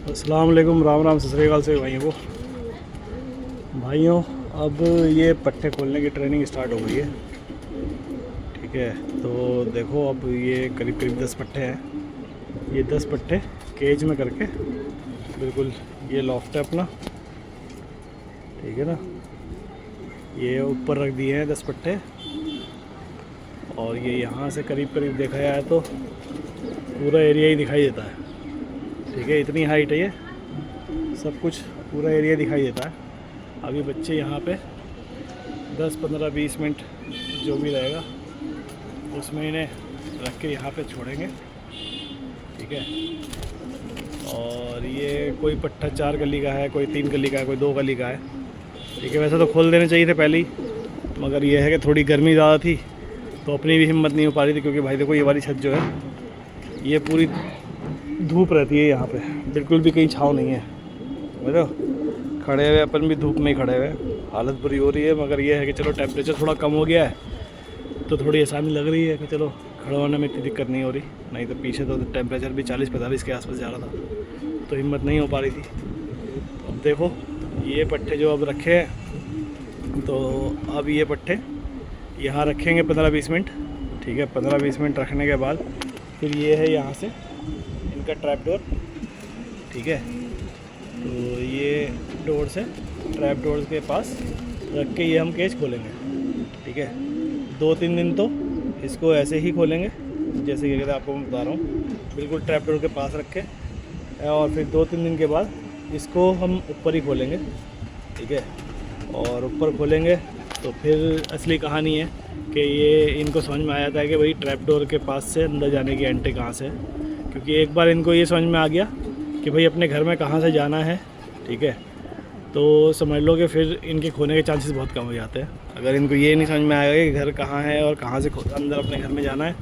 अस्सलाम वालेकुम, राम राम, सत श्री अकाल से भाइयों। अब ये पट्टे खोलने की ट्रेनिंग स्टार्ट हो गई है। ठीक है, तो देखो अब ये करीब करीब 10 पट्टे हैं। ये 10 पट्टे केज में करके बिल्कुल ये लॉफ्ट है अपना, ठीक है ना। ये ऊपर रख दिए हैं 10 पट्टे, और ये यहाँ से करीब करीब देखा जाए तो पूरा एरिया ही दिखाई देता है। ठीक है, इतनी हाइट है, ये सब कुछ पूरा एरिया दिखाई देता है। अभी बच्चे यहाँ पे 10, 15, 20 मिनट जो भी रहेगा उसमें इन्हें रख के यहाँ पे छोड़ेंगे। ठीक है, और ये कोई पट्टा 4 गली का है, कोई 3 गली का है, कोई 2 गली का है। ठीक है, वैसे तो खोल देने चाहिए थे पहले ही, मगर ये है कि थोड़ी गर्मी ज़्यादा थी तो अपनी भी हिम्मत नहीं हो पा रही थी, क्योंकि भाई देखो ये वाली छत जो है ये पूरी धूप रहती है यहाँ पे, बिल्कुल भी कहीं छाँव नहीं है। समझो, खड़े हुए अपन भी धूप में ही खड़े हुए, हालत बुरी हो रही है। मगर ये है कि चलो टेम्परेचर थोड़ा कम हो गया है तो थोड़ी आसानी लग रही है कि चलो खड़ा होने में इतनी दिक्कत नहीं हो रही। नहीं तो पीछे तो टेम्परेचर भी 40-45 के आसपास जा रहा था, तो हिम्मत नहीं हो पा रही थी। अब देखो ये पट्टे जो अब रखे हैं, तो अब ये पट्टे यहाँ रखेंगे 15-20 मिनट। ठीक है, 15-20 मिनट रखने के बाद फिर ये है यहाँ से इनका ट्रैप डोर। ठीक है, तो ये डोर से ट्रैप डोर के पास रख के ये हम केज खोलेंगे। ठीक है, 2-3 दिन तो इसको ऐसे ही खोलेंगे, जैसे कि कहते हैं आपको मैं बता रहा हूँ, बिल्कुल ट्रैप डोर के पास रख के, और फिर 2-3 दिन के बाद इसको हम ऊपर ही खोलेंगे। ठीक है, और ऊपर खोलेंगे तो फिर असली कहानी है कि ये इनको समझ में आ जाता है कि भाई ट्रैप डोर के पास से अंदर जाने की एंट्री कहाँ से है। क्योंकि एक बार इनको ये समझ में आ गया कि भाई अपने घर में कहाँ से जाना है, ठीक है, तो समझ लो कि फिर इनके खोने के चांसेस बहुत कम हो जाते हैं। अगर इनको ये नहीं समझ में आएगा कि घर कहाँ है और कहाँ से अंदर अपने घर में जाना है,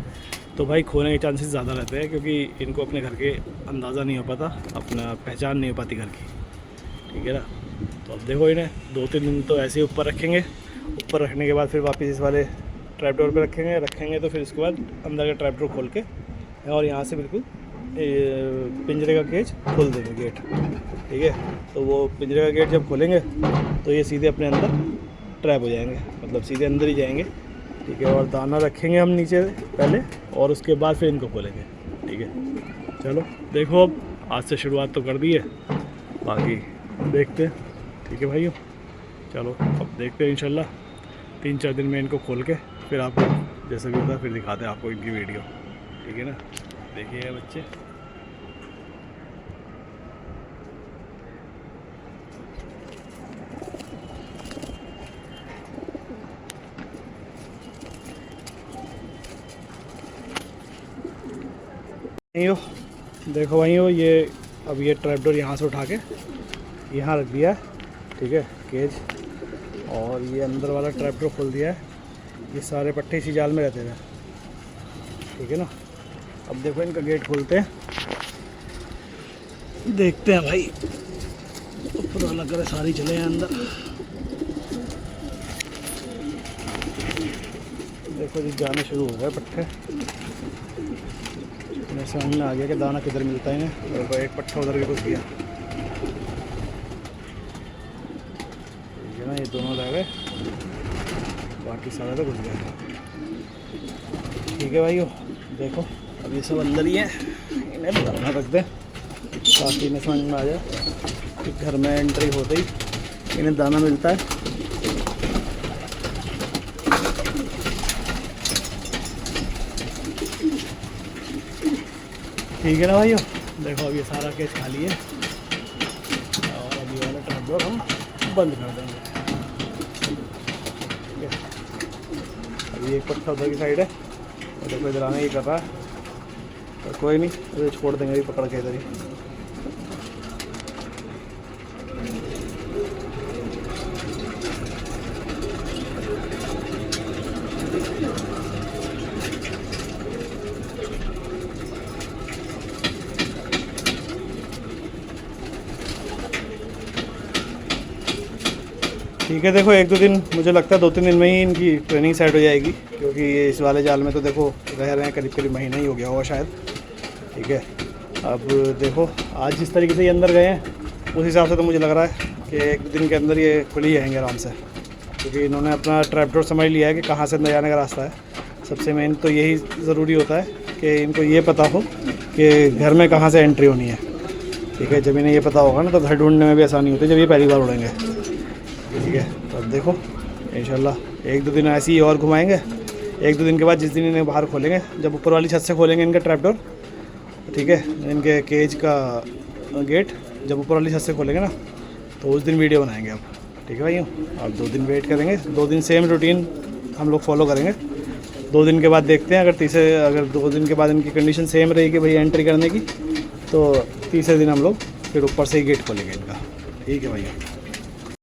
तो भाई खोने के चांसेस ज़्यादा रहते हैं, क्योंकि इनको अपने घर के अंदाज़ा नहीं हो पाता, अपना पहचान नहीं हो पाती घर की। ठीक है ना, तो अब देखो इन्हें 2-3 दिन तो ऐसे ही ऊपर रखेंगे। ऊपर रखने के बाद फिर वापस इस वाले ट्रैप डोर पर रखेंगे तो फिर उसके बाद अंदर का ट्रैप डोर खोल के और यहाँ से बिल्कुल पिंजरे का केज खोल देंगे, गेट। ठीक है, तो वो पिंजरे का गेट जब खोलेंगे तो ये सीधे अपने अंदर ट्रैप हो जाएंगे, मतलब सीधे अंदर ही जाएंगे। ठीक है, और दाना रखेंगे हम नीचे पहले, और उसके बाद फिर इनको खोलेंगे। ठीक है, चलो देखो अब आज से शुरुआत तो कर दी है, बाकी देखते हैं। ठीक है भाइयों, चलो अब देखते हैं इंशाल्लाह 3-4 दिन में इनको खोल के फिर आपको जैसा भी होता है फिर दिखाते हैं आपको इनकी वीडियो। ठीक है ना, देखिए बच्चे। भाइयों देखो भाइयों, ये अब ये ट्रैप डोर यहाँ से उठा के यहाँ रख दिया है। ठीक है, केज, और ये अंदर वाला ट्रैप डोर खोल दिया है। ये सारे पट्टे इसी जाल में रहते थे। ठीक है ना, अब देखो इनका गेट खोलते हैं, देखते हैं भाई ऊपर लग रहा है सारी चले हैं अंदर। देखो जी जाने शुरू हो गए पट्टे, मेरे समझ में आ गया कि दाना किधर मिलता है इन्हें। और एक पट्टा उधर भी घुस गया, ये दोनों रह गए, बाकी सारा तो घुस गया। ठीक है भाइयों, देखो अब ये सब अंदर ही है, इन्हें दाना रख दें ताकि इन्हें समझ में आ जाए कि घर में एंट्री होते ही इन्हें दाना मिलता है। ठीक है ना भाइयों, देखो अब ये सारा केस खाली है, और अभी वाला ट्रैप डोर हम बंद कर देंगे। अभी एक पट्टा उधर की साइड है, और देखो इधर आने ही कर रहा है, तो कोई नहीं, इधर छोड़ देंगे अभी पकड़ के इधर ही। ठीक है, देखो 1-2 दिन, मुझे लगता है 2-3 दिन में ही इनकी ट्रेनिंग सेट हो जाएगी, क्योंकि ये इस वाले जाल में तो देखो रह रहे हैं करीब करीब महीना ही हो गया होगा शायद। ठीक है, अब देखो आज जिस तरीके से ये अंदर गए हैं उस हिसाब से तो मुझे लग रहा है कि एक दिन के अंदर ये खुल ही जाएंगे आराम से, क्योंकि इन्होंने अपना ट्रैपडोर समझ लिया है कि कहाँ से अंदर जाने का रास्ता है। सबसे मेन तो यही ज़रूरी होता है कि इनको ये पता हो कि घर में कहाँ से एंट्री होनी है। ठीक है, जब इन्हें ये पता होगा ना तो घर ढूंढने में भी आसानी होती है जब ये पहली बार उड़ेंगे। ठीक है, तो अब देखो इंशाल्लाह 1-2 दिन ऐसे ही और घुमाएंगे। 1-2 दिन के बाद जिस दिन इन्हें बाहर खोलेंगे, जब ऊपर वाली छत से खोलेंगे इनका ट्रैपडोर, ठीक है, इनके केज का गेट जब ऊपर वाली छत से खोलेंगे ना तो उस दिन वीडियो बनाएंगे अब। ठीक है भाइयों, अब 2 दिन वेट करेंगे, 2 दिन सेम रूटीन हम लोग फॉलो करेंगे। 2 दिन के बाद देखते हैं, अगर 2 दिन के बाद इनकी कंडीशन सेम रहेगी भाई एंट्री करने की, तो तीसरे दिन हम लोग फिर ऊपर से ही गेट खोलेंगे इनका। ठीक है भैया।